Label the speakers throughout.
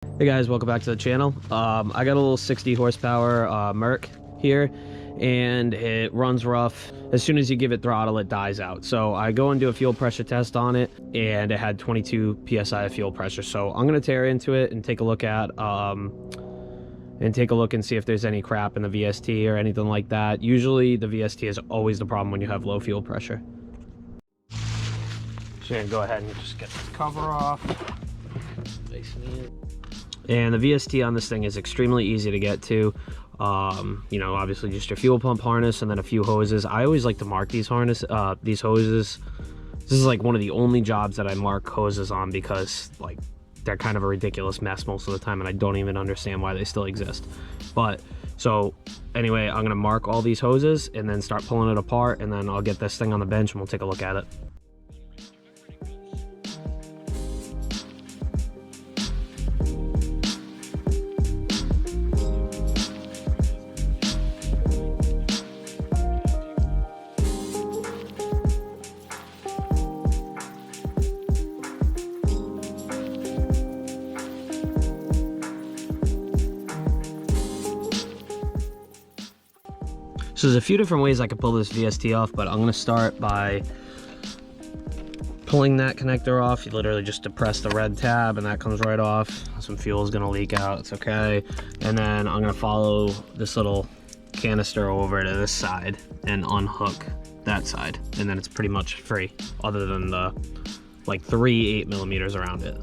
Speaker 1: Hey guys, welcome back to the channel. I got a little 60 horsepower Merc here, and it runs rough. As soon as you give it throttle, it dies out. So I go and do a fuel pressure test on it, and it had 22 psi of fuel pressure. So I'm gonna tear into it and take a look at and see if there's any crap in the VST or anything like that. Usually the VST is always the problem when you have low fuel pressure. So I'm gonna go ahead and just get this cover off. And the VST on this thing is extremely easy to get to. You know, obviously just your fuel pump harness and then a few hoses. I always like to mark these hoses. This is like one of the only jobs that I mark hoses on, because like they're kind of a ridiculous mess most of the time, and I don't even understand why they still exist. But so anyway, I'm gonna mark all these hoses and then start pulling it apart, and then I'll get this thing on the bench and we'll take a look at it. So there's a few different ways I could pull this VST off, but I'm going to start by pulling that connector off. You literally just depress the red tab and that comes right off. Some fuel is going to leak out, it's okay. And then I'm going to follow this little canister over to this side and unhook that side, and then it's pretty much free, other than the like 3 8mm around it.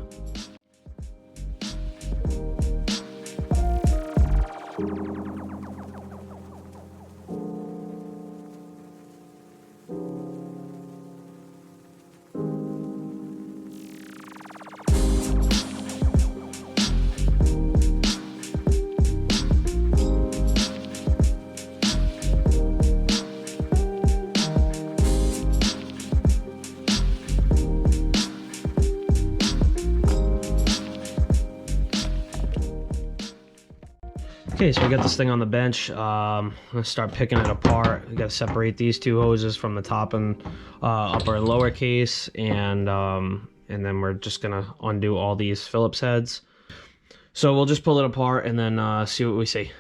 Speaker 1: Okay, so we got this thing on the bench. I'm gonna start picking it apart. We gotta separate these two hoses from the top and upper and lower case, and then we're just gonna undo all these Phillips heads. So we'll just pull it apart and then see what we see.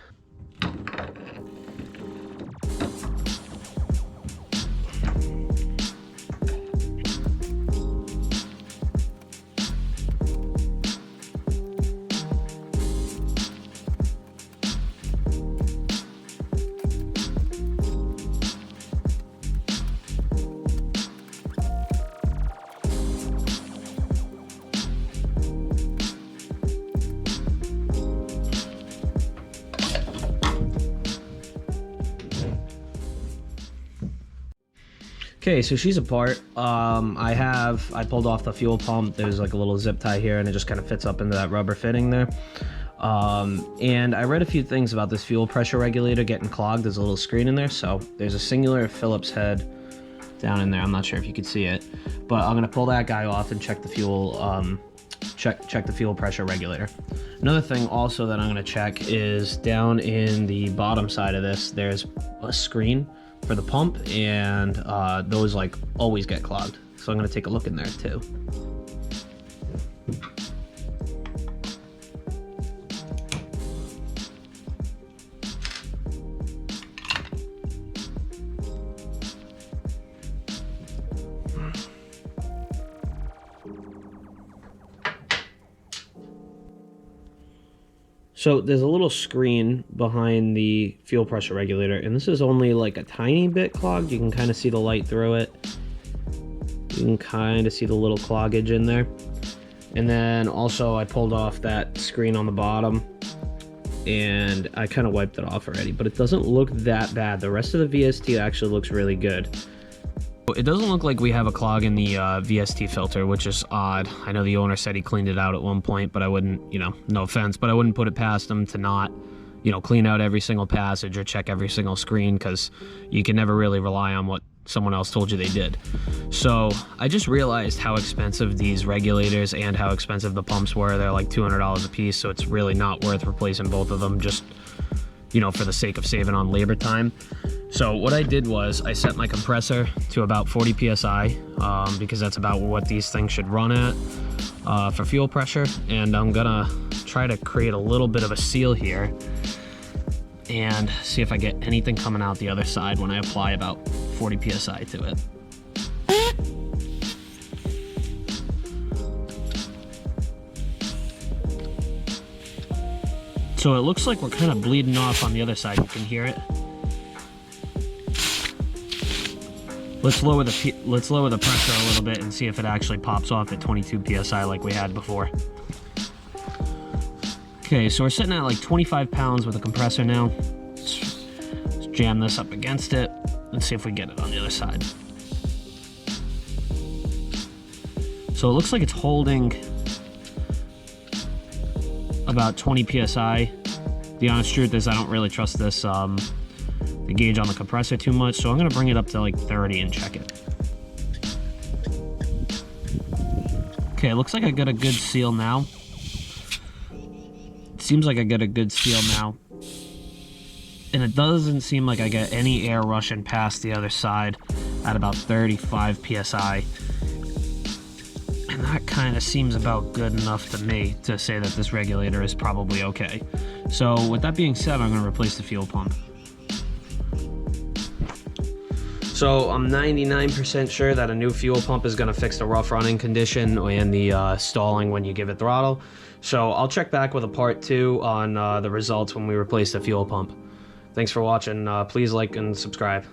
Speaker 1: Okay, so she's apart. I pulled off the fuel pump. There's like a little zip tie here, and it just kind of fits up into that rubber fitting there. And I read a few things about this fuel pressure regulator getting clogged. There's a little screen in there. So there's a singular Phillips head down in there. I'm not sure if you could see it, but I'm gonna pull that guy off and check the fuel, check the fuel pressure regulator. Another thing also that I'm gonna check is down in the bottom side of this, there's a screen for the pump, and those like always get clogged, so I'm going to take a look in there too. So there's a little screen behind the fuel pressure regulator, and this is only like a tiny bit clogged. You can kind of see the light through it. You can kind of see the little cloggage in there. And then also I pulled off that screen on the bottom, and I kind of wiped it off already, but it doesn't look that bad. The rest of the VST actually looks really good. It doesn't look like we have a clog in the VST filter, which is odd. I know the owner said he cleaned it out at one point, but I wouldn't, you know, no offense, but I wouldn't put it past him to not, you know, clean out every single passage or check every single screen, because you can never really rely on what someone else told you they did. So I just realized how expensive these regulators and how expensive the pumps were. They're like $200 a piece, so it's really not worth replacing both of them, just, you know, for the sake of saving on labor time. So what I did was I set my compressor to about 40 psi, because that's about what these things should run at for fuel pressure, and I'm gonna try to create a little bit of a seal here and see if I get anything coming out the other side when I apply about 40 psi to it. So it looks like we're kind of bleeding off on the other side. You can hear it. Let's lower the pressure a little bit and see if it actually pops off at 22 psi like we had before. Okay, so we're sitting at like 25 pounds with a compressor now. Let's jam this up against it. Let's see if we get it on the other side. So it looks like it's holding about 20 psi. The honest truth is I don't really trust this the gauge on the compressor too much, so I'm gonna bring it up to like 30 and check it. Okay, it looks like I got a good seal now. It seems like I got a good seal now. And it doesn't seem like I get any air rushing past the other side at about 35 psi. And that kind of seems about good enough to me to say that this regulator is probably okay. So with that being said, I'm gonna replace the fuel pump. So I'm 99% sure that a new fuel pump is gonna fix the rough running condition and the stalling when you give it throttle. So I'll check back with a part 2 on the results when we replace the fuel pump. Thanks for watching. Please like and subscribe.